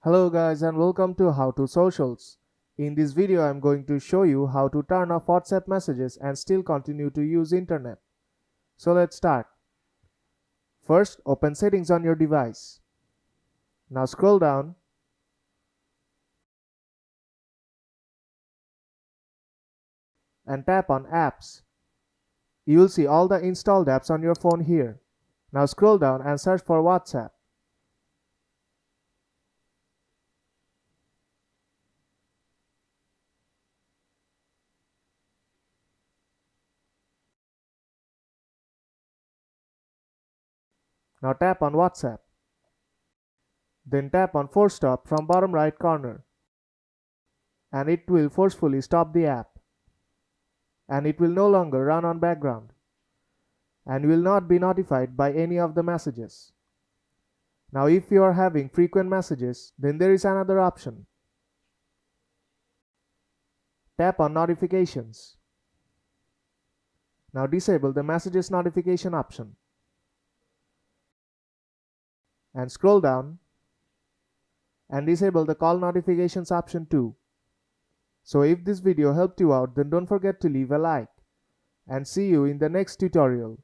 Hello guys and welcome to How to Socials. In this video I'm going to show you how to turn off WhatsApp messages and still continue to use internet. So let's start. First, open settings on your device. Now scroll down and tap on apps. You will see all the installed apps on your phone here. Now scroll down and search for WhatsApp. Now tap on WhatsApp. Then tap on Force Stop from bottom right corner. And it will forcefully stop the app. And it will no longer run on background. And you will not be notified by any of the messages. Now if you are having frequent messages, then there is another option. Tap on notifications. Now disable the messages notification option. And scroll down and disable the call notifications option too. So if this video helped you out, then don't forget to leave a like. And see you in the next tutorial.